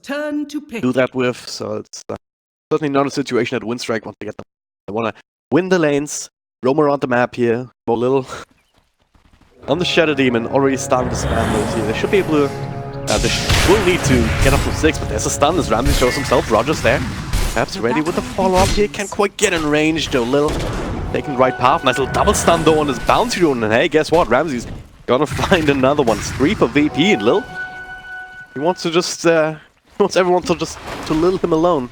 turn to pick. do that with. So it's certainly not a situation that Winstrike wants to get them. They want to win the lanes, roam around the map here, go a little on the Shadow Demon, already starting to spam moves here. They should be able to. They will need to get up to 6, but there's a stun as Ramsey shows himself. Roger's there. Perhaps ready with the follow-up here. Can't quite get in range though. Lil taking the right path. Nice little double stun though on his bounty rune. And hey, guess what? Ramsey's gonna find another one. 3 for VP and Lil. He wants to just wants everyone to just Lil him alone.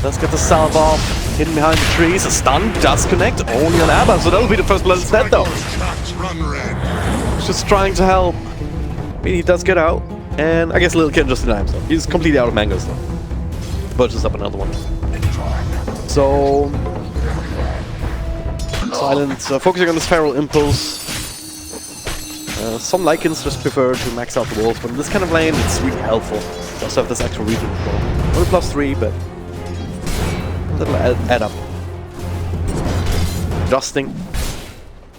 Let's get the salve off. Hidden behind the trees. A stun does connect. Only on Abba, so that'll be the first blood instead though. He's just trying to help. I mean, he does get out. And I guess Lil can just deny himself. He's completely out of mangoes though. Purchase up another one. So Silent focusing on this feral impulse. Some Lycans just prefer to max out the walls, but in this kind of lane it's really helpful to also have this extra regen flow. Only +3, but that'll add up. Adjusting.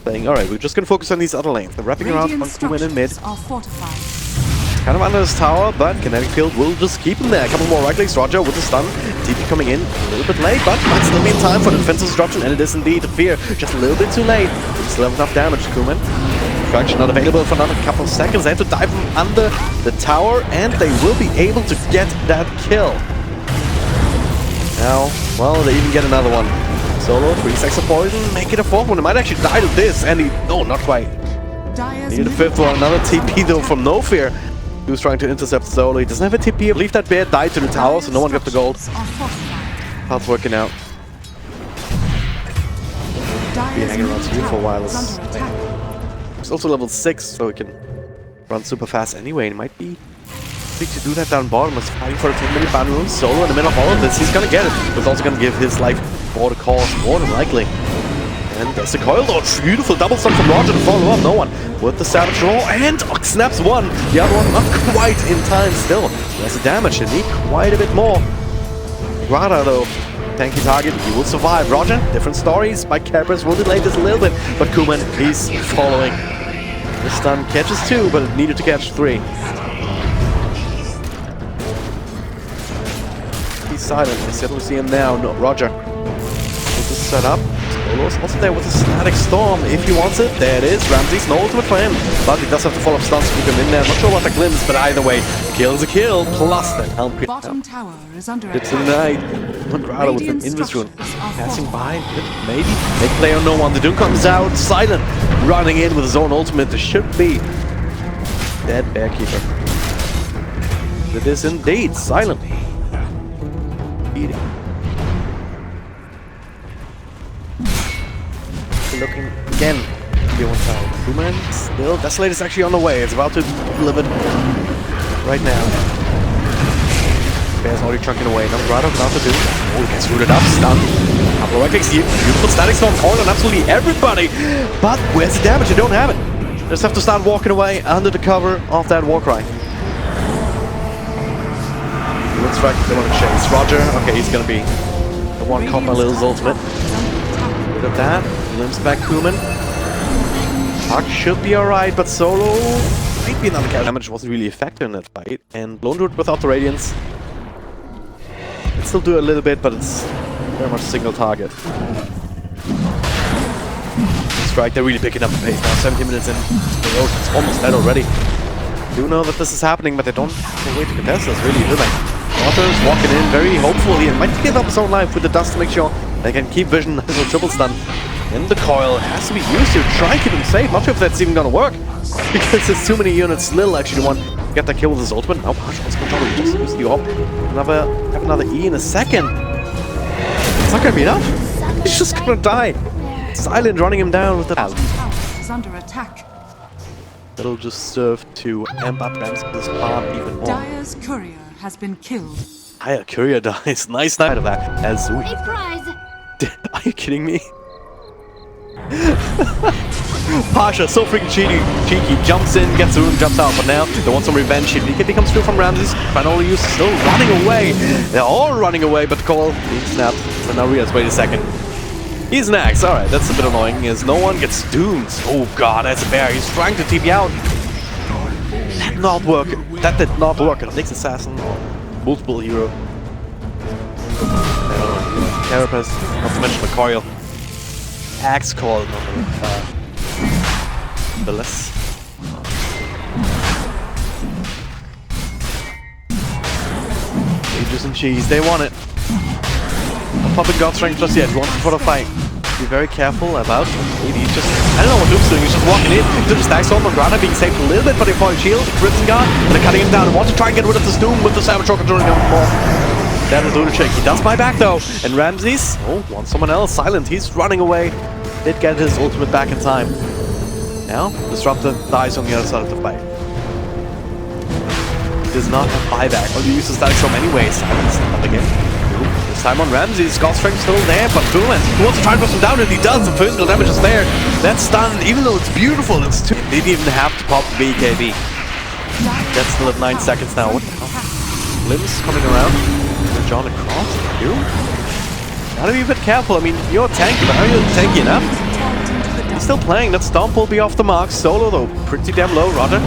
Saying, alright, we're just gonna focus on these other lanes. They're wrapping around on Kuman in mid. Kind of under his tower, but Kinetic Field will just keep him there. A couple more right clicks. Roger with the stun. TP coming in a little bit late, but might still be in time for the defensive disruption, and it is indeed. The Fear just a little bit too late. Still have enough damage, Kuman. Fraction not available for another couple of seconds. They have to dive from under the tower, and they will be able to get that kill. Now, well, they even get another one. Solo, 3 stacks of poison, make it a 4th one. They might actually die to this, and he... No, not quite. Needed a 5th one. Another TP though from No Fear. He was trying to intercept Solo. He doesn't have a TP. I believe that bear died to the tower, so no one got the gold. How's working out? Be hanging around here for a while. He's also level 6, so he can run super fast anyway. He might be big to do that down bottom. He's fighting for a 10-minute ban rune. Solo in the middle of all of this. He's gonna get it. He's also gonna give his life for the cause, more than likely. And there's the coil dodge. Beautiful double stun from Roger to follow up. No one with the savage roll, and snaps one. The other one not quite in time still. There's the damage. They need quite a bit more. Rada though, tanky target. He will survive. Roger, different stories. Spike Cappers will delay this a little bit, but Kuman, he's following. The stun catches 2, but it needed to catch 3. He's silent. I certainly see him now. No, Roger. With the setup. Solo's also there with a static storm if he wants it. There it is. Ramsey's no ultimate flame, but he does have to follow up stuns to keep him in there. Not sure what the glimpse, but either way, kill's a kill. Plus that helm crit. Bottom tower is under attack. It's tonight. Grado with an Invis rune. Passing by. Maybe. Make play on no one. The Doom comes out. Silent. Running in with his own ultimate. There should be dead Bearkeeper. It is indeed Silent. Eating. Looking again. Kuman still. Desolate is actually on the way. It's about to deliver right now. Bear's already chunking away. Now Grado about to do. Oh, he gets rooted up. Stun. Couple of right clicks here. Beautiful static storm calling on absolutely everybody. But where's the damage? They don't have it. They just have to start walking away under the cover of that Warcry. Winstrike, they want to chase. Roger. Okay, he's gonna be the one caught by Lil's ultimate. Rid of that. Limps back Kuman. Puck should be alright, but Solo might be another catch. Damage wasn't really effective in that fight. And Lone Root without the Radiance. It still do a little bit, but it's very much single target. Strike, they're really picking up the pace now. 17 minutes in. It's almost dead already. Do know that this is happening, but they don't have a way to contest this, really, do they? Waters walking in very hopefully and might give up his own life with the dust to make sure they can keep vision as a triple stun. And the coil has to be used to try and keep him safe. Not sure if that's even gonna work. Because there's too many units. Lil actually want to get that kill with his ultimate. Now Partial's control. He just used the op. Have another E in a second. It's not gonna be enough. He's just gonna die. Silent running him down with the tower is under attack. That'll just serve to amp up Ramsey's farm even more. Dire's courier has been killed. Dire courier dies. Nice night of that. As we... Are you kidding me? Pasha, so freaking cheeky, jumps in, gets the room, jumps out, but now they want some revenge. If he comes through from Ramses, Finally use still running away. They're all running away, but Cole being snapped. So now Rias, wait a second. He's next. Alright, that's a bit annoying as no one gets doomed. Oh god, that's a bear. He's trying to TP out. That not work. That did not work. Next assassin or multiple hero. Carapace, not to mention the coil. Axe coil, the less. Ages and cheese, they want it. Not popping God Strength just yet, wants for the fight. Be very careful about maybe he's just, I don't know what Luke's doing, he's just walking in. He's just stacks on Grana being saved a little bit, but they fall shield, Crimson Guard, and they're cutting him down. They want to try and get rid of this Doom with the Saboteur controlling him more. That'll do the trick. He does buy back though. And Ramses, wants someone else. Silent, he's running away. Did get his ultimate back in time. Now, Disruptor dies on the other side of the fight. He does not have buyback. Or he uses static storm anyway. Silence, not again. This time on Ramses, God Strength still there, but Booman, he wants to try and push him down, and he does. The physical damage is there. That's done, even though it's beautiful, it's too. They didn't even have to pop BKB. That's still at 9 seconds now. What the hell? Limbs coming around. John across. You? Gotta be a bit careful. I mean, you're tanky, but are you tanky enough? He's still playing. That stomp will be off the mark. Solo, though, pretty damn low. Roger.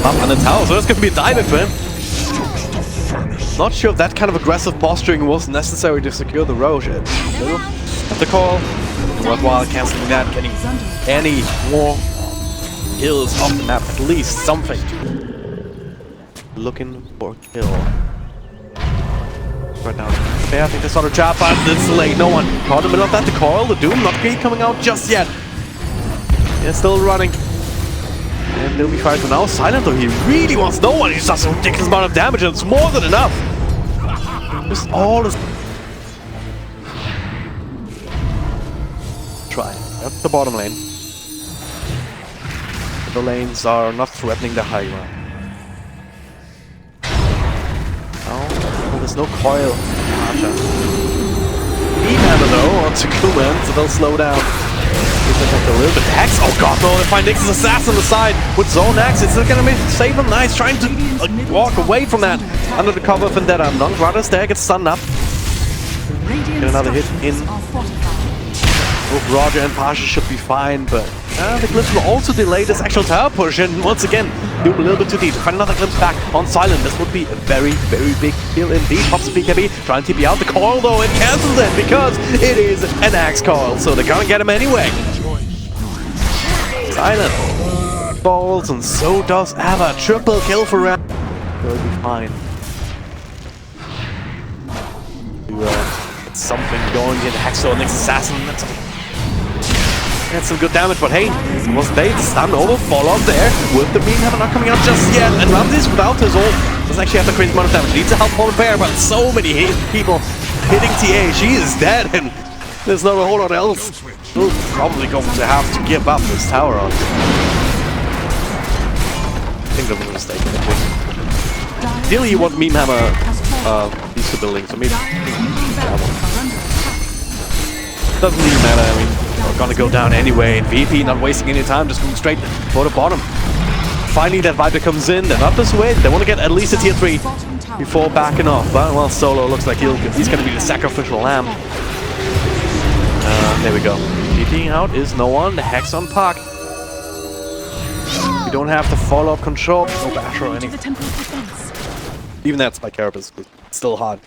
Up on the tower, so that's gonna be a dive for him. Not sure if that kind of aggressive posturing was necessary to secure the Roche. At the call. Worthwhile canceling that, getting any more kills off the map. At least something. Looking for a kill. Right now. Yeah, I think that's on a trap, but it's late. No one caught in the middle of that. The coil, the Doom, not great coming out just yet. Yeah, still running. And they'll be fine for now. Silent though, he really wants no one. He's just a ridiculous amount of damage, and it's more than enough. Just all is. Try. That's the bottom lane. The lanes are not threatening the high ground. There's no coil. Hammer though onto Kuman, so they'll slow down. A little bit. Hex. Oh god, no! They find Nix's assassin on the side with Zone Axe. It's gonna be save him. Nice, trying to walk away from that under the cover of Vendetta. Non-Grana's there, gets stunned up. Get another hit in. Both Roger and Pasha should be fine, but the glimpse will also delay this actual tower push, and once again, Doom a little bit too deep. Find another glimpse back on Silent. This would be a very, very big kill indeed. Pops the BKB, trying to TP out the coil though, and cancels it because it is an axe coil, so they're gonna get him anyway. Silent falls, and so does Ava. Triple kill for Ram. They'll be fine. Get something going here. The Hexo next assassin. That's some good damage, but hey, it wasn't they. The stun over, fall off there with the beam hammer not coming out just yet. And Ramses without his ult doesn't actually have the crazy amount of damage. Needs a help for the pair, but so many people hitting TA. She is dead, and there's not a whole lot else. We're probably going to have to give up this tower on. I think that was a mistake. Ideally, you want meme hammer these two buildings, so maybe that one. Doesn't really matter. I mean, we're gonna go down anyway, and VP not wasting any time, just going straight for the bottom. Finally, that Viper comes in, they're not this way, they want to get at least a tier 3 before backing off, but well, Solo looks like he's gonna be the sacrificial lamb. There we go. TPing out is no one, the Hex on Puck. You don't have the follow-up control, no bash or anything. Even that's by Carapace, but it's still hard.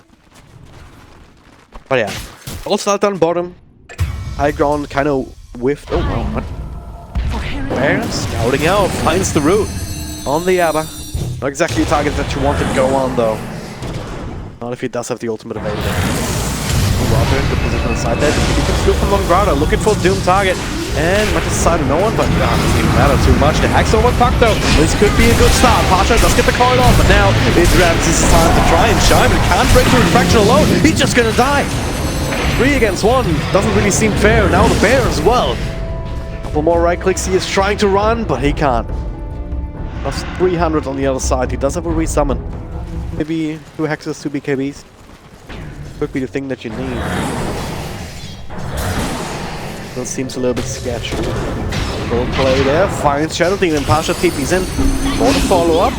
But yeah, all start down bottom. High ground kind of whiffed. Oh wow, what? Bear scouting out, finds the root on the Abba. Not exactly a target that you wanted to go on though. Not if he does have the ultimate available. Roger in good position on the side there. He can steal from Longrada, looking for Doom target. And might decide no one, but doesn't even matter too much. The Hex over Puck though. This could be a good start. Pasha does get the coil off, but now it's Ramses' time to try and shine, but he can't break through Refraction alone. He's just gonna die. 3 against 1 doesn't really seem fair. Now the bear as well. Couple more right clicks. He is trying to run, but he can't. Plus 300 on the other side. He does have a resummon. Maybe 2 hexes, 2 BKBs. Could be the thing that you need. That seems a little bit sketchy. Full play there. Finds Shadow Demon and Pasha TP's in for the follow-up.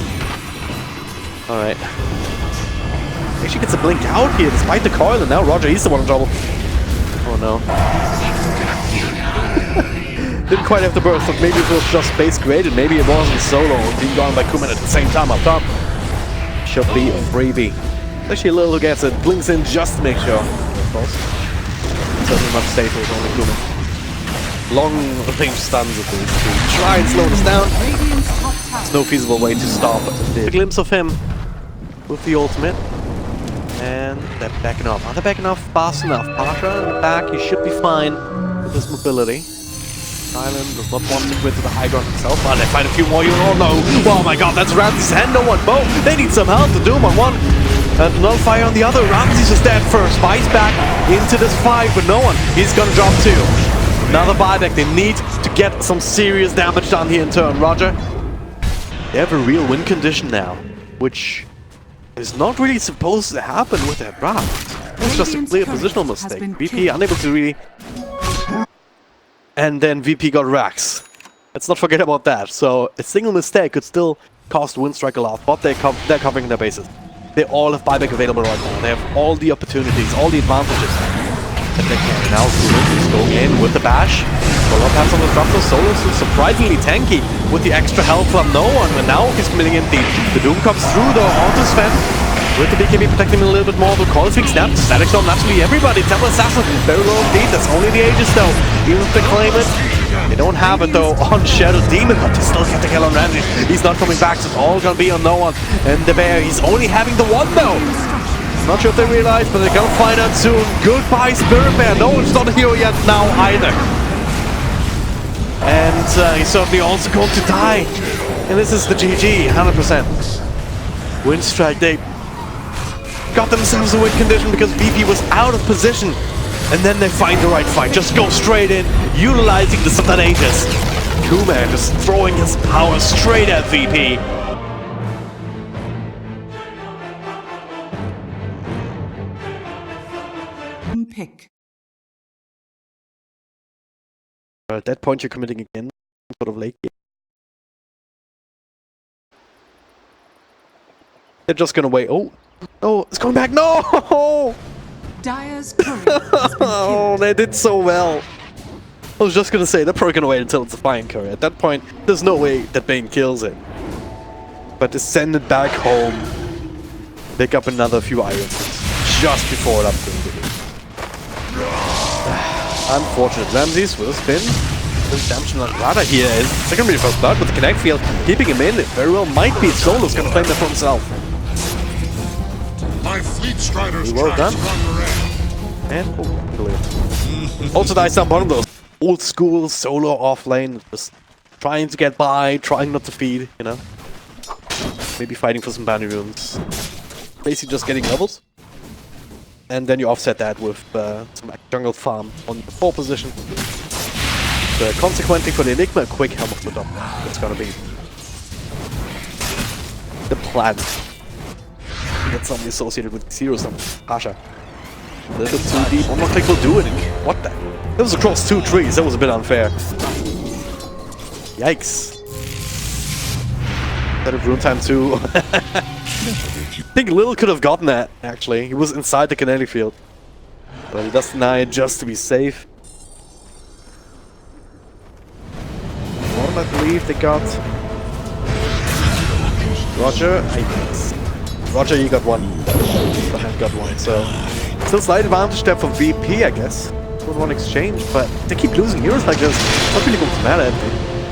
Alright. Actually gets a blink out here despite the coil, and now Roger, he's the one in trouble. Oh no. Didn't quite have the burst, but maybe it was just base graded. Maybe it wasn't solo being gone by Kuman at the same time up top. Should be a freebie. Actually, a little who gets it. Blinks in just to make sure. Of course. Certainly not safe with only Kuman. Long range stuns at least to try and slow this down. There's no feasible way to stop it. A glimpse of him with the ultimate. And they're backing off. Are they backing off fast enough? Pasha in the back, he should be fine with his mobility. Silent does not want to quit to the high ground himself. But they find a few more. Oh no! Oh my god, that's Ramsey's hand. No one both. They need some help. The Doom on one. And Nullfire on the other. Ramsey's is dead first. Buys back into this fight, but no one. He's gonna drop two. Another buyback. They need to get some serious damage done here in turn. Roger. They have a real win condition now, which is not really supposed to happen with their draft. It's just a clear positional mistake. VP unable to really... And then VP got Rax. Let's not forget about that. So a single mistake could still cost Winstrike a lot, but they're covering their bases. They all have buyback available right now. They have all the opportunities, all the advantages that they can. Now Kuman going in with the bash. Solo pass on the drop. Solo is surprisingly tanky with the extra help from no one. And now he's committing in deep. The Doom comes through though onto Sven. With the BKB protecting him a little bit more. The call thing snapped. Static Storm naturally everybody. Temple Assassin very low indeed. That's only the Aegis though. Even if they claim it. They don't have it though on Shadow Demon, but they still get the kill on Ramsey. He's not coming back, so it's all gonna be on no one. And the Bear, he's only having the one though. Not sure if they realize, but they're gonna find out soon. Goodbye, Spirit Bear. No one's not a hero yet now either. And he's certainly also going to die. And this is the GG, 100%. Winstrike, they got themselves a win condition because VP was out of position. And then they find the right fight. Just go straight in, utilizing the Sultan Aegis. Kuman just throwing his power straight at VP. Pick. At that point, you're committing again, sort of late game. They're just gonna wait. Oh, oh, it's coming back. No! Dire's courier has been Oh, they did so well. I was just gonna say, they're probably gonna wait until it's a fine courier. At that point, there's no way that Bane kills it. But to send it back home, pick up another few irons just before it upgraded. Unfortunate. Ramses will spin. The damage on Rada here is secondary first blood with the connect field, keeping him in. It very well might be Solo's gonna claim that for himself. My fleet striders well done. And also nice down bottom those old school solo off lane, just trying to get by, trying not to feed, you know. Maybe fighting for some bounty runes. Basically just getting levels. And then you offset that with some jungle farm on the 4 position. Consequently for the Enigma, a quick helm of the top. That's gonna be the plan. Get somebody associated with zero something. Pasha. A little bit too deep. One more click will do it. What the? That was across 2 trees. That was a bit unfair. Yikes. That of rune time too. I think Lil could have gotten that, actually. He was inside the kinetic field. But he does deny it just to be safe. One, I believe they got... Roger, Roger, you got one. I got one, so... Still slight advantage there for VP, I guess. 1-1 exchange, but they keep losing heroes like this. Not really going to matter.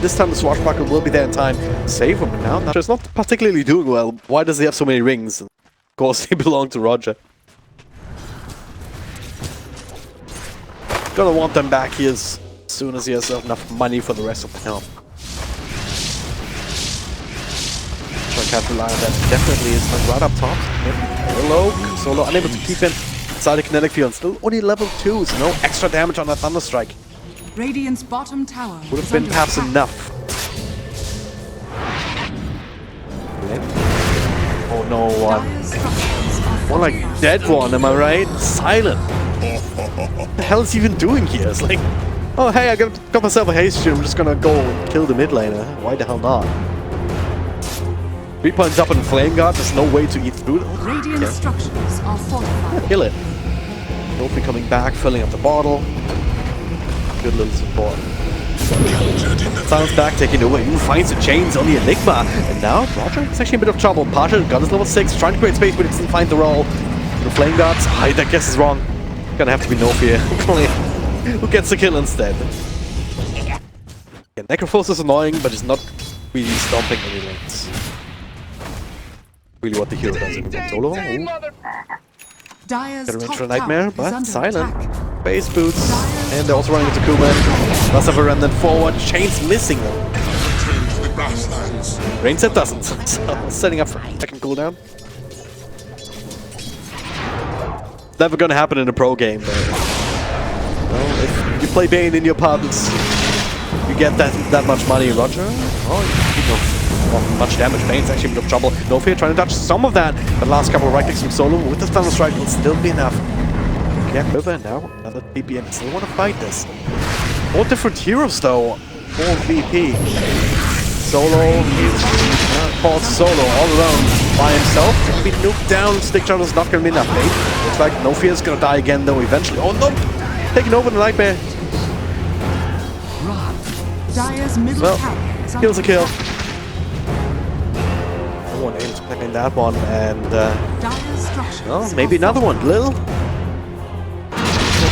This time the Swashbuckler will be there in time to save him. Now, it's not particularly doing well. Why does he have so many rings? Of course, they belong to Roger. Gonna want them back here as soon as he has enough money for the rest of the helm. So I can't rely on that. Definitely is like right up top. Hello, Solo unable to keep him inside the kinetic field. Still only level 2, so no extra damage on that Thunderstrike. Radiant's bottom tower Would have been perhaps enough. Oh no, one like dead one, am I right? Silent. What the hell is he even doing here? It's like, oh hey, I got myself a haste shield, I'm just gonna go kill the mid laner. Why the hell not? 3 points up on Flame Guard, there's no way to eat through it. Radiant structures are fortified. Kill it. Don't be coming back, filling up the bottle. Good little support. Sounds back, taking over. Even finds the chains on the Enigma. And now Roger is actually in a bit of trouble. Pasha got his level 6, trying to create space, but he doesn't find the roll. The Flame Guards, I guess is wrong. Gonna have to be Nofia who gets the kill instead. Yeah, Necrophos is annoying, but it's not really stomping any lanes. Really what the hero does in the solo. Dire's Got a range top for a Nightmare, tower is but under silent. attack. Base boots, and they're also running into Kuman. Must have a run then forward. Chains missing though. Rain set doesn't. So setting up for second cooldown. Never gonna happen in a pro game, but well, if you play Bane in your pubs, you get that much money, Roger. Oh, you know, not much damage. Bane's actually in a bit of trouble. Nofia trying to dodge some of that, but last couple of right clicks from Solo with the Thunder Strike will still be enough. Get over now. Another PPM. Still want to fight this. 4 different heroes though. 4 VP. Solo. Caught Solo all alone by himself. Can be nuked down. Stick shot is not going to be enough. Looks like Nofia is going to die again though eventually. Oh no! Taking over the Nightmare. Dire's middle Well, tower is kills a under kill. attack. No one aims in that one, and Dire's structures well, maybe are another one. Lil.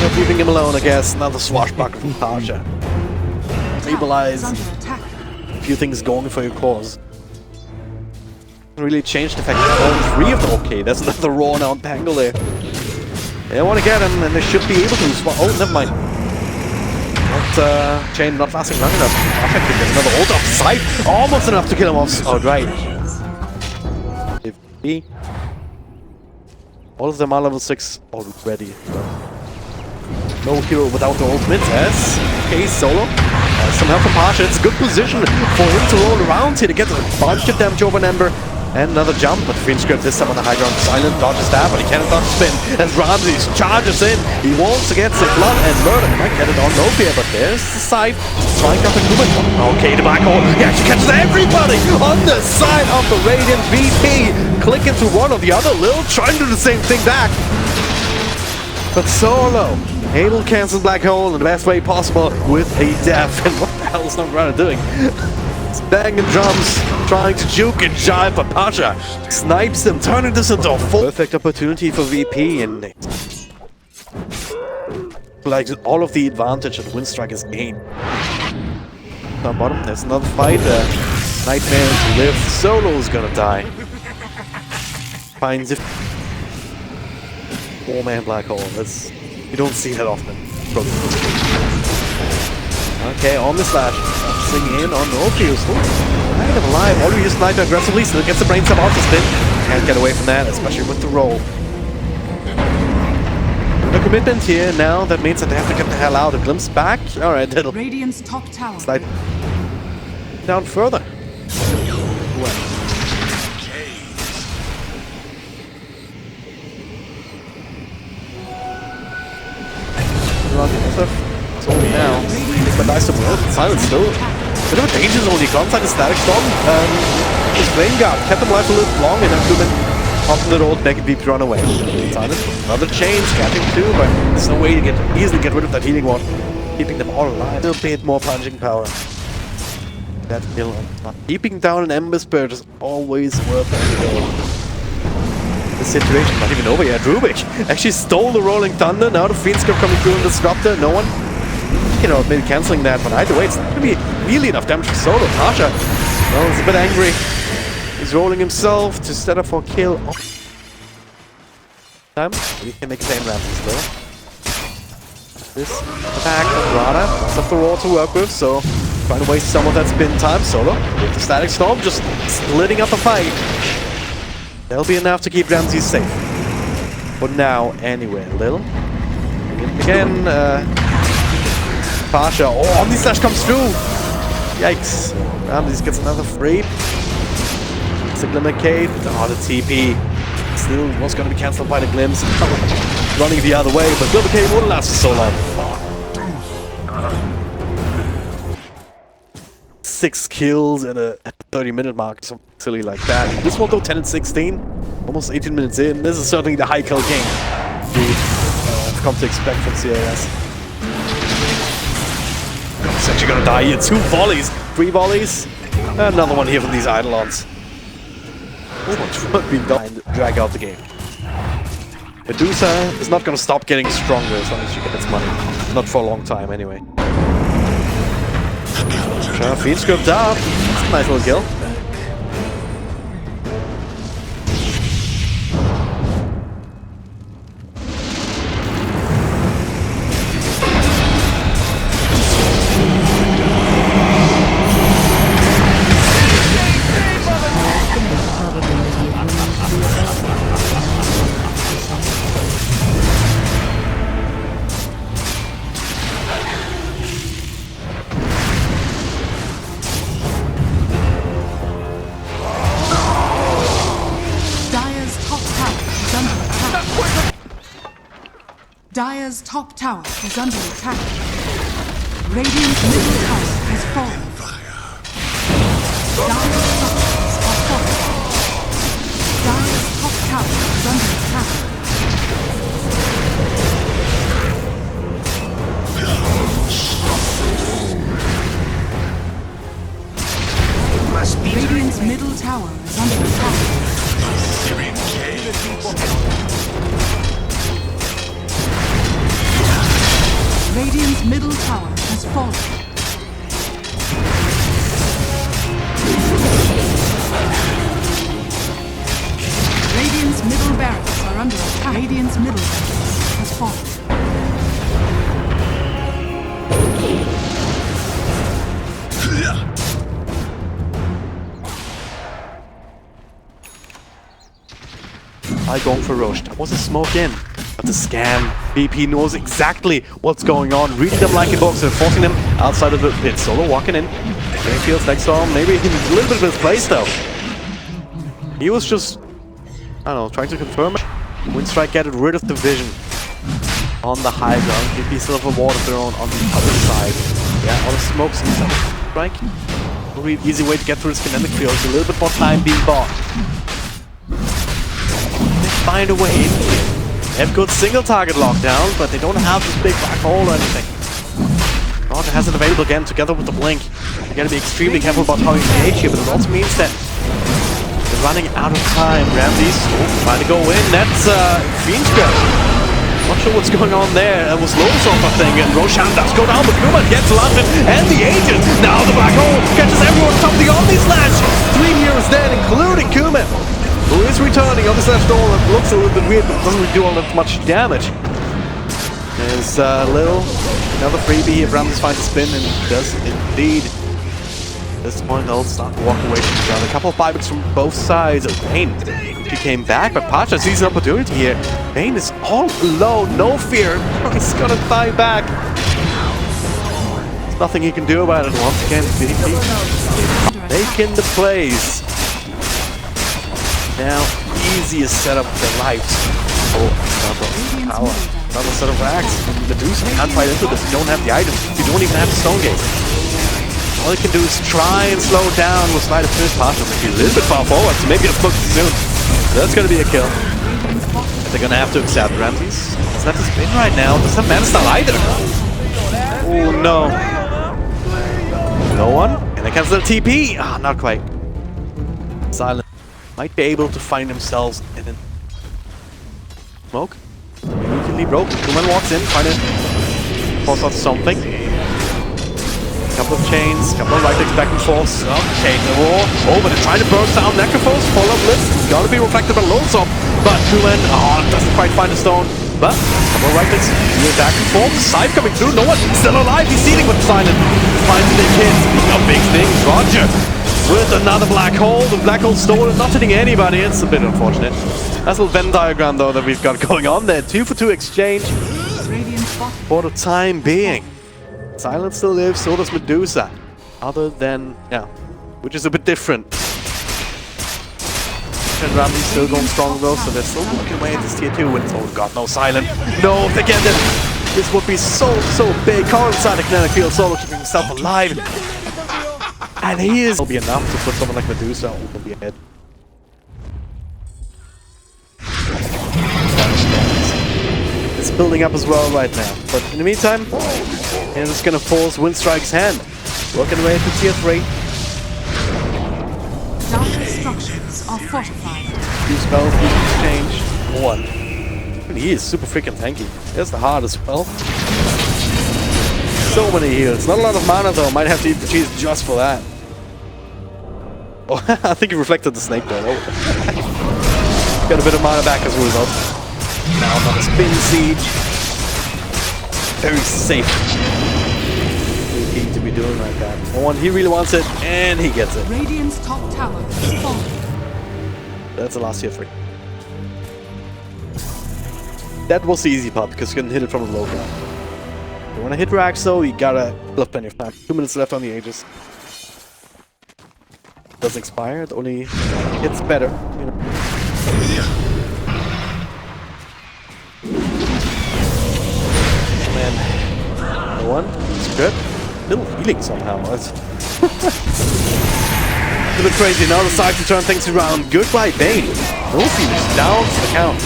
Not leaving him alone, I guess. Another swashbuckler from Pasha. Stabilize. under attack. A few things going for your cause. Really changed the fact that all 3 of them. Okay, there's another raw now on Pangle there. They want to get him, and they should be able to. Oh, never mind. Not chain not lasting long enough. Pasha could get another ult off sight. Almost enough to kill him off. Oh, right. If he. All of them are level 6 already. No hero without the ultimate as Case Solo. Some help from Pasha. It's a good position for him to roll around here to get a bunch of damage over an Ember. And another jump, but Winstrike this time on the high ground. Silent dodges that, but he cannot dodge spin. As Ramses charges in, he wants to get some blood and murder. He might get it on Nofia, but there's the side. Trying up and moving. Okay, the black hole. Yeah, she catches everybody on the side of the Radiant VP. Clicking to one or the other. Lil trying to do the same thing back. But Solo able to cancel Black Hole in the best way possible with a death. And what the hell is Runner doing? He's banging drums, trying to juke and jive, but Pasha snipes him, turning this into a full perfect opportunity for VP, and like all of the advantage that Winstrike has gained. Down bottom, there's another fight. Nightmare to live. Solo's gonna die. Finds it. 4-man Black Hole. That's, you don't see that often. Probably. Okay, on the slash. Focusing in on Orpheus. Kind of alive. Already used Nightmare aggressively. Still gets the brain sub out to spin. Can't get away from that, especially with the roll. No commitment here now. That means that they have to get the hell out. A glimpse back. Alright, that'll Radiant's top tower. slide down further. Well. It's only now. But nice to blow. Silence still. Bit of a danger zone. He got inside the static storm. His flame guard kept him alive a little long, and then Kuman popping the old naked VP run away. Silence. Another chains catching too, but there's no way to easily get rid of that healing one. Keeping them all alive. A bit more punching power. That kill. Keeping down an Ember Spirit is always worth it. The situation not even over yet. Rubik actually stole the Rolling Thunder. Now the Fiend's coming through in the Disruptor. No one, you know, maybe cancelling that, but either way, it's not going to be really enough damage for Solo. Pasha, well, he's a bit angry. He's rolling himself to set up for a kill. Time. He can make his aim Ramses though. This attack from Rada. Lots of the roll to work with, so trying to waste some of that spin time. Solo with the Static Storm just splitting up the fight. That'll be enough to keep Ramses safe. For now, anyway. Lil. Again, Pasha. Oh, Omni Slash comes through! Yikes. Ramses gets another free. It's a Glimmer Cave. Oh, the TP. Still was going to be cancelled by the Glimpse. Running the other way, but Glimmer Cave wouldn't last for so long. 6 kills at a 30-minute mark, something silly like that. This one though, 10 and 16, almost 18 minutes in. This is certainly the high kill game we've come to expect from CIS. He's actually gonna die here. 2 volleys, 3 volleys. Another one here from these Eidolons. So much work being done to drag out the game. Medusa is not gonna stop getting stronger as long as she gets money. Not for a long time anyway. Fiend script up. That's a nice little kill. Dire's top tower is under attack. Radiant's middle tower has fallen. Dire's structures are falling. Dire's top tower is under attack. Radiant's middle tower is under attack. Radiant's middle tower has fallen. Radiant's middle barracks are under attack. Radiant's middle barracks has fallen. Going for Roche. That was a smoke in. But the scam. BP knows exactly what's going on. Reading them like a box and forcing them outside of the pit. Solo walking in. Feels next to him. Maybe he's a little bit misplaced though. He was just, I don't know, trying to confirm it. Winstrike get rid of the vision on the high ground. BP still have a water throne on the other side. Yeah, all the smokes inside. Strike. A really easy way to get through the kinetic field. A little bit more time being bought. Find a way in here. They have good single target lockdown, but they don't have this big black hole or anything. Roger has it available again together with the blink. You gotta be extremely careful about how you engage here, but it also means that they're running out of time. Ramses trying to go in. That's Fiend's not sure what's going on there. It was Lowe's I think, and Roshan does go down, but Kuman gets London and the agent. Now the black hole catches everyone on top of the Omni Slash. 3 heroes dead, including Kuman, who is returning on the slash door. It looks a little bit weird, but doesn't really do all that much damage. There's another freebie here. Ramses finds a spin and does indeed. At this point, they'll start to walk away from each other. A couple of buybacks from both sides. Bane, he came back, but Pasha sees an opportunity here. Bane is all alone, no fear. He's gonna die back. There's nothing he can do about it. Once again, BP making the plays. Now, easiest setup of their lives. Oh, another power. Another set of racks. Medusa can't fight into this. You don't have the items. You don't even have the stone gate. All you can do is try and slow down with Slider Fist. Pasha might be a little bit far forward, so maybe it's booked too soon. That's gonna be a kill. They're gonna have to accept Ramses. Doesn't have to spin right now. Doesn't have mana style either. Oh no. No one? And they cancel the TP. Ah, not quite. Silent might be able to find themselves in a smoke. Immediately broke. Kuman walks in, trying to force out something. Couple of chains, couple of right clicks back and forth. Okay, the war. Oh, but they're trying to burst down Necrophos. Follow up list. Gotta be reflected by Lonesop. But Kuman, doesn't quite find a stone. But couple of right clicks. Back and forth. Scythe coming through. No one still alive. He's eating with Silent. Finds the big hit. Speaking of big things, Roger with another black hole. The black hole stolen, not hitting anybody. It's a bit unfortunate. That's a little Venn diagram though that we've got going on there. 2 for 2 exchange for the time being. Silent still lives, so does Medusa. Other than, yeah, which is a bit different. And Ramsey's still going strong though, so they're still working away at this tier 2 wins. Oh god, no Silent. No, if they get it, this would be so big. Car inside the kinetic field, Solo keeping himself alive. And he is. Will be enough to put someone like Medusa over the head. It's building up as well right now. But in the meantime, And it's gonna force Winstrike's hand. Working away to tier 3. Dire structures are fortified. Few spells, few exchange. 1. And he is super freaking tanky. There's the heart as well. So many heals. Not a lot of mana though. Might have to eat the cheese just for that. Oh, I think he reflected the snake there. Oh. Got a bit of mana back as a result. Now another spin siege. Very safe. To be doing like that. Oh, and he really wants it, and he gets it. Radiant's top tower is falling. That's the last tier 3. That was the easy part because you can hit it from the low ground. You want to hit racks though, you gotta have plenty of time. 2 minutes left on the Aegis. Doesn't expire, it only hits better. You know. Man, no one. It's good. Little healing somehow. That's a bit crazy. Now decide to turn things around. Goodbye, Bane. No Phoenix. Down to the count.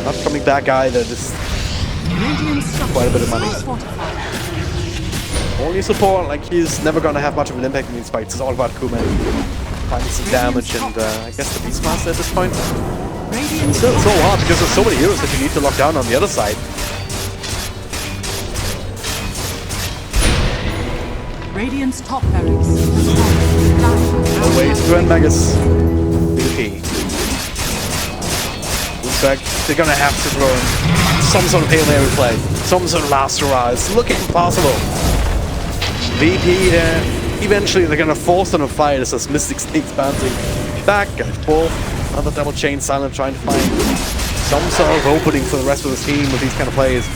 Not coming back either. Just quite a bit of money. Only support, like he's never gonna have much of an impact in these fights. It's all about Kuman finding some damage and I guess the Beastmaster at this point. It's still so hard because there's so many heroes that you need to lock down on the other side. Radiant's top barracks has fallen. No way to turn Magus. BP. Looks like they're gonna have to throw in some sort of Hail Mary play. Some sort of last hurrah. It's looking impossible. VP there. Eventually they're gonna force on a fight as this Mystic Snake's bouncing back and forth. Another double chain silent trying to find some sort of opening for the rest of the team with these kind of plays.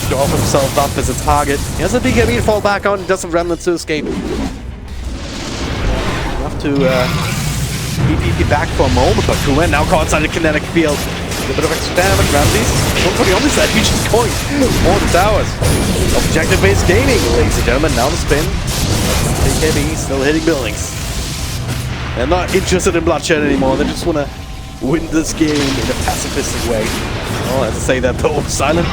To offer himself up as a target. He has a BKB to fall back on, he does have remnants to escape. Enough to EPP back for a moment, but Kuman now caught inside the kinetic field. A bit of extra damage, Ramses. Don't put the on this side, he's just going more the towers. Objective-based gaming, ladies and gentlemen. Now the spin. BKB still hitting buildings. They're not interested in bloodshed anymore, they just want to win this game in a pacifistic way. Oh, I have to say that though, Silent.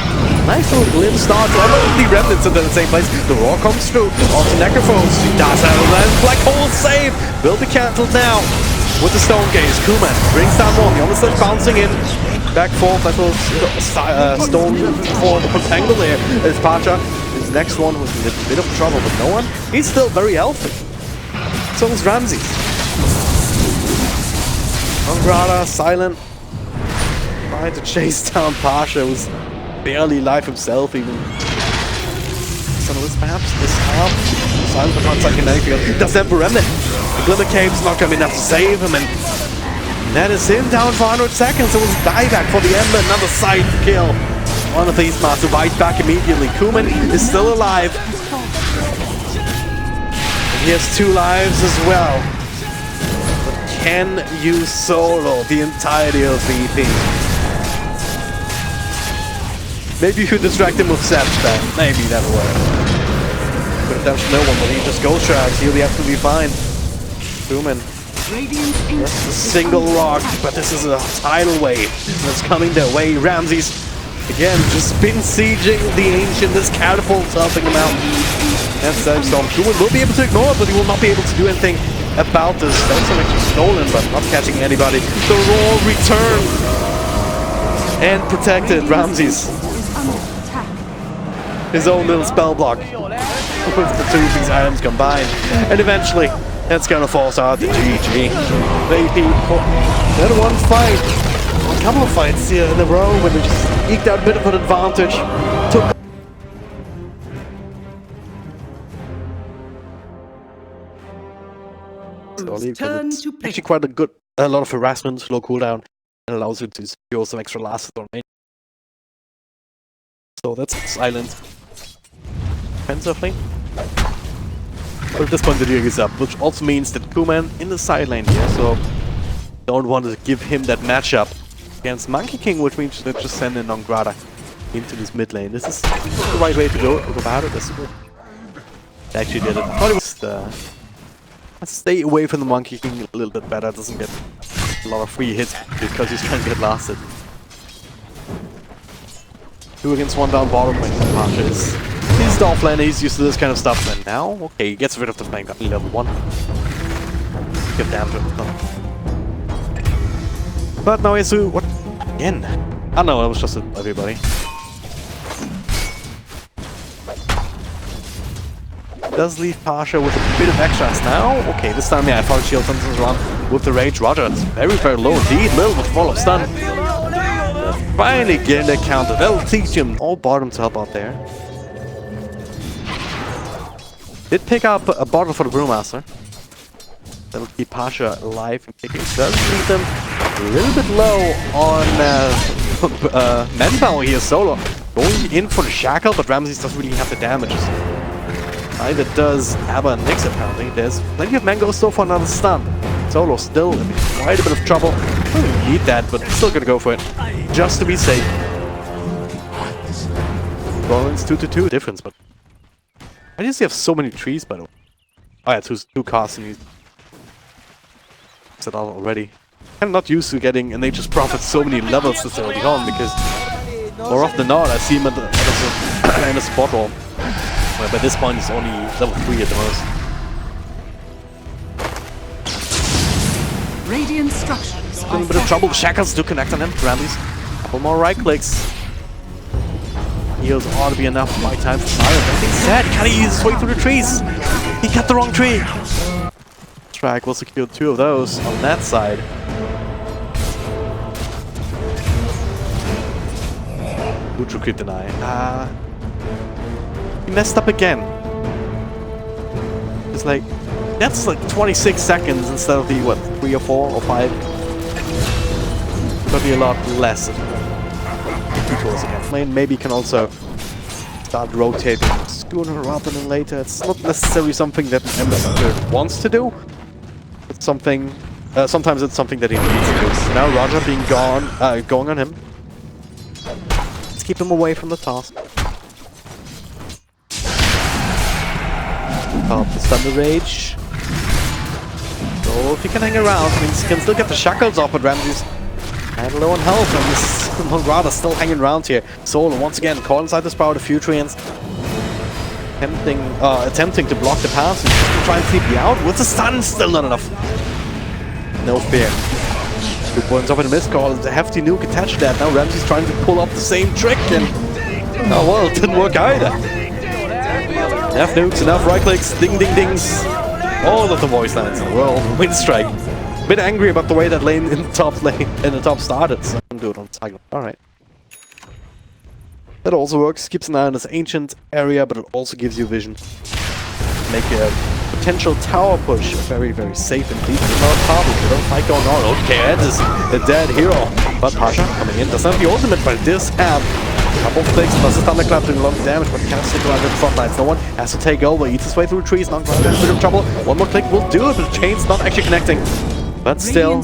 Nice little glimpse start. The remnants into the same place. The roar comes through. Onto Necrophos. He does have a black hole save. Will be cancelled now. With the stone gaze, Kuman brings down one. The other side bouncing in. Back forth. That little stone form angle there. As Pacha, his next one was in a bit of trouble, but no one. He's still very healthy. So is Ramses. Angrada, Silent. Trying to chase down Pasha, who's barely alive himself even. Some of this perhaps this half. Silent but not kinetic field. Does have Remnant. The Glimmer Cave's not gonna be enough to save him, and that is him down for 100 seconds. It was dieback for the Ember, another side kill. One of these Master bites back immediately. Kuman is still alive. And he has 2 lives as well. But can you solo the entirety of VP? Maybe you could distract him with Zap then. Maybe that'll work. Could have damaged no one, but he just Ghost Sharks. He'll be absolutely fine. Kuman. Just a single rock, but this is a tidal wave that's coming their way. Ramses, again, just spin sieging the Ancient. This catapult's helping him out. And Storm. Kuman will be able to ignore it, but he will not be able to do anything about this. That's actually stolen, but not catching anybody. The roar returned and protected Ramses. His own little spell block with the 2 of these items combined, and eventually that's gonna force out the GG. VP had one fight, a couple of fights here in a row when they just eked out a bit of an advantage. Took it's actually quite a lot of harassment, low cooldown, and allows you to secure some extra lasts on main. So that's Silent. Defensively. But at this point the deal is up, which also means that Kuman in the side lane here, so don't want to give him that matchup against Monkey King, which means that just send in Angrada into this mid lane. This is the right way to go about it. That's good. They actually did it. I thought it was let's stay away from the Monkey King a little bit better. Doesn't get a lot of free hits because he's trying to get lasted. 2 against 1 down bottom lane. Pasha is... He's the offlaner, he's used to this kind of stuff. And now, okay, he gets rid of the flame gun. Level 1. Get down to him. But now he has to... What? Again? I don't know, that was just everybody. Does leave Pasha with a bit of extras now. Okay, this time, yeah, I thought shield turns around with the rage. Roger, it's very, very low indeed. Lil with follow stun. Finally getting the counter. That'll teach him. All bottom to help out there. Did pick up a bottle for the Brewmaster. That'll keep Pasha alive and kicking. Does leave them a little bit low on manpower here. Solo going in for the shackle, but Ramses doesn't really have the damages. Neither does Abba and Nyx apparently. There's plenty of mangoes still for another stun. Solo still in quite a bit of trouble. Don't need that, but still gonna go for it. Just to be safe. Rollins 2-2 difference, but why does he have so many trees by the way? Oh yeah, two casts and he's set out already. I'm not used to getting a Nature's Prophet so many levels this early on because more often than not I see him at a spot roll. Well, by this point, it's only level 3 at the most. Radiant structures. A little bit of trouble. Shackles do connect on him. Ramses. Couple more right clicks. Heals ought to be enough. My time for silent. That being said, can he ease his way through the trees? He cut the wrong tree. Strike will secure 2 of those on that side. Neutral creep deny. He messed up again. It's like, that's like 26 seconds instead of the, what, 3 or 4 or 5? Probably a lot less if he goes again. Lane maybe can also start rotating Schooner rather than later. It's not necessarily something that an ambassador wants to do. It's something, sometimes it's something that he needs to do. Now Roger being going on him. Let's keep him away from the task. Up the Thunder Rage. So if he can hang around, means he can still get the shackles off, but Ramses and low on health, and this Monrada still hanging around here. Solo once again caught inside the Sprout of Futrians. Attempting to block the pass and try and keep you out. With the stun, still not enough. No fear. 2 points off in the missed call. There's a hefty nuke attached to that. Now Ramses trying to pull off the same trick, and oh well, it didn't work either. Enough nukes, enough right clicks, ding ding dings. All of the voice lines in the world. Winstrike. A bit angry about the way that lane in the top started. So I'm doing it on cycle. Alright. That also works. Keeps an eye on this ancient area, but it also gives you vision. Make a potential tower push very, very safe indeed. Without Pablo, without fight going on. Okay, that is a dead hero. But Pasha coming in. Doesn't have the ultimate, but it does have couple of clicks, plus the thunderclap doing a lot of damage, but he can't stick around in the front lines. No one has to take over, eats his way through trees, not in a bit of trouble. One more click will do it, but the chain's not actually connecting. But still,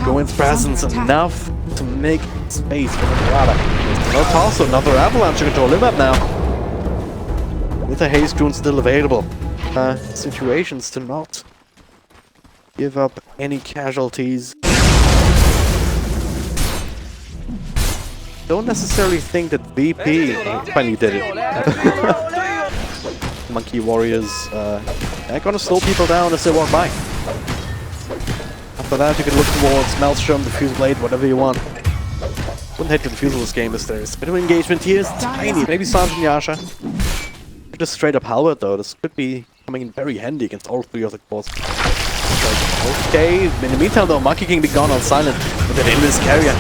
Goen's presence enough to make space for the Monrada. There's also another avalanche to control him up now. With the haze rune still available. Situations to not give up any casualties. Don't necessarily think that VP finally did it. Monkey Warriors they're gonna slow people down as they walk by. After that you can look towards Maelstrom, the Fuse Blade, whatever you want. Wouldn't hate to defuse this game as there's a bit of engagement here. It's tiny. Maybe Sergeant Yasha. Just straight up Halberd though. This could be coming in very handy against all 3 of the cores. Okay, in the meantime though, Monkey King be gone on silent with an endless carrier.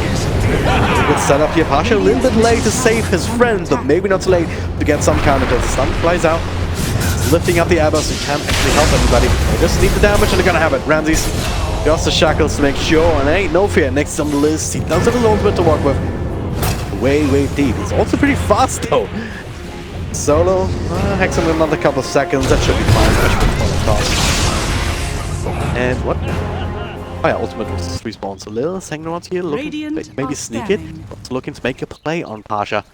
Good setup here. Pasha a little bit late to save his friend, but maybe not too late to get some counter. The stun flies out. It's lifting up the Abbas who can't actually help anybody. They just need the damage and they're gonna have it. Ramses just the shackles to make sure, and ain't no fear. Next on the list, he does have his own bit to work with. Way, way deep. He's also pretty fast though. Solo, hex him another couple of seconds. That should be fine. And what? Oh yeah, ultimate respawns a little. Hanging around here, looking, maybe sneak it. Also looking to make a play on Pasha.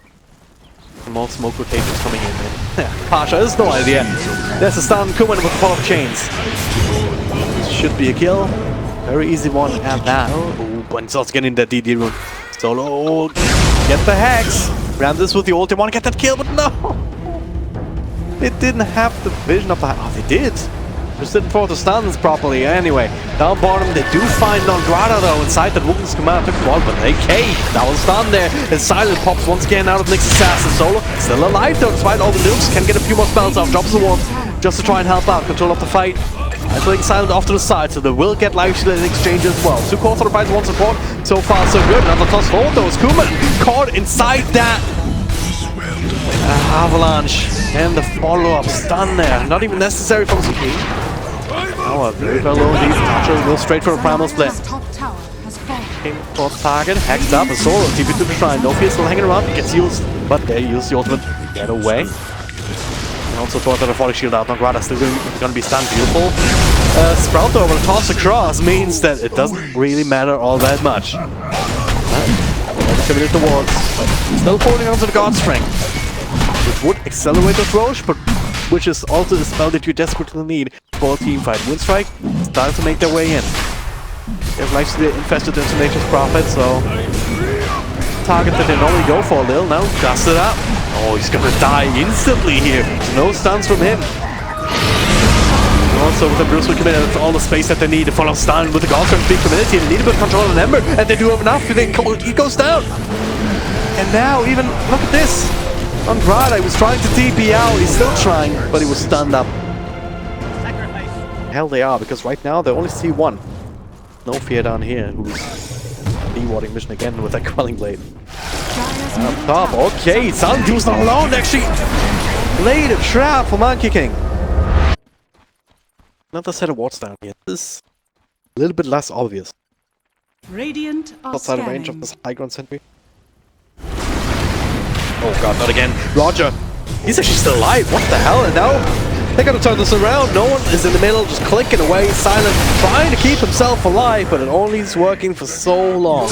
More smoke rotations coming in. Pasha has no idea. There's a stun coming with a couple of chains. Should be a kill. Very easy one at that. Oh, but it's also getting that DD rune. Solo, get the hex. Ram this with the ult. They want to get that kill, but no! They didn't have the vision of the... Oh, they did! Just didn't throw the stuns properly. Anyway, down bottom, they do find Nongrata though inside that Wookiee's command. Took one, but AK, that was done there. And Silent pops once again out of Nyx's assassin. Solo still alive though, despite all the nukes. Can get a few more spells off, drops the wall just to try and help out. Control of the fight. Isolating Silent off to the side, so they will get life shield in exchange as well. 2 core provides 1 support. So far, so good. Another toss forward though. Kuman caught inside that avalanche. And the follow-up stun there. Not even necessary from Suki. Oh, very well low. These touches go straight for a primal split. Came for the target, hexed up, a solo, TP to the shrine. No fear still hanging around, he gets used, but they use the ultimate to get away. And also thought that a falling shield out. Nongrata still gonna be stunned. Beautiful. Sprout over, toss across means that it doesn't really matter all that much. Committed towards. Still holding on to the God Strength, which would accelerate the Roche, but which is also the spell that you desperately need for a team fight. Winstrike starting to make their way in. They have nicely infested into Nature's Prophet, so target that they normally go for a little now. Dust it up. Oh, he's gonna die instantly here. No stuns from him. Also with the Bruce committed, that's all the space that they need to follow stun with the Godstrength big community. They need a bit of control on Ember, and they do have enough. He goes down. And now even look at this. Nongrata, he was trying to TP out, he's still trying, but he was stunned up. Hell they are, because right now they only see one. No fear down here, who's de-warding mission again with that Quelling Blade. Up top, okay, Sandu's not alone, actually laid a trap for Monkey King. Another set of wards down here. This is a little bit less obvious. Radiant Outside of range of this high ground sentry. Oh god, not again. Roger, he's actually still alive. What the hell? And now they're gonna turn this around. No one is in the middle, just clicking away. Silent trying to keep himself alive, but it only is working for so long.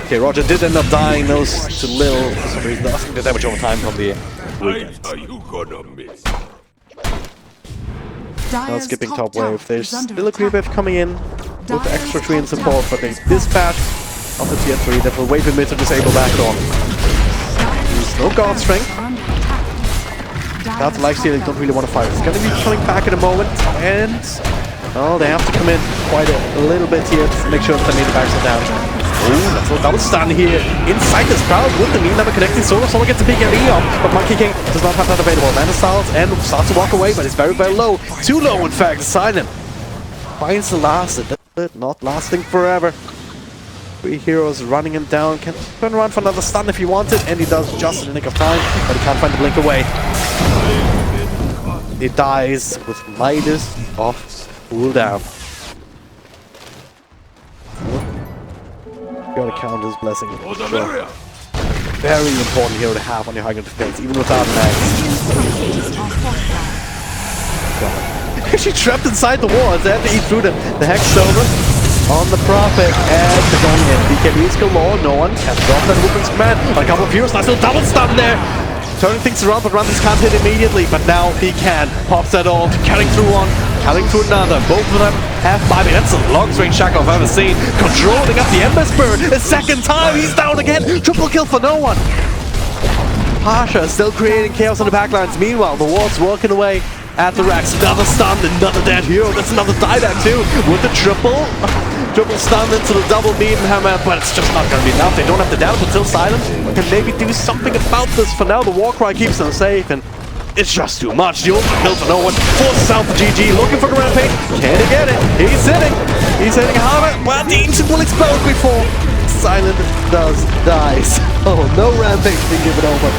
Okay, Roger did end up dying. Those to Lil for some reason. I think the damage over time from the weekend. Are you gonna miss? Now skipping top wave. There's still a creep wave coming in with extra tree and support, but they dispatch of the tier 3 that will wait a minute to disable backdoor. No God Strength. That's life stealing, don't really want to fight. It's gonna be coming back in a moment, and oh, they have to come in quite a little bit here to make sure that they made the backs down. Oh, that's a double stun here. Inside this crowd with the knee never connecting. Solo gets a big ME up, but Monkey King does not have that available. Mana styles and starts to walk away, but it's very, very low. Too low, in fact. Silent finds the last, not lasting forever. 3 heroes running him down. Can turn around for another stun if he wanted, and he does just in the nick of time, but he can't find the blink away. It dies with Midas off cooldown. Gotta count his blessing. Sure. Very important hero to have on your high ground defense, even without mags. Actually trapped inside the walls. They have to eat through the hex over on the Prophet, and they're going in. BKB is galore, no one can drop that Wookiee's command. A couple of heroes, nice little double stun there. Turning things around, but Ramses can't hit immediately, but now he can. Pops that ult, carrying through one, carrying through another. Both of them have buyback. That's the longest range shackle I've ever seen. Controlling up the Ember Spirit a second time. He's down again. Triple kill for no one. Pasha still creating chaos on the backlines. Meanwhile, the ward's working away at the racks. Another stun, another dead hero. That's another dieback too. With the triple stun into the double beam hammer, but it's just not going to be enough. They don't have the damage until Silent can maybe do something about this. For now, the Warcry keeps them safe, and it's just too much. The ultimate kill for no one. Forces out the GG, looking for the rampage. Can he get it? He's hitting harder. Well, the ancient will explode before Silent does die. So no rampage being given over.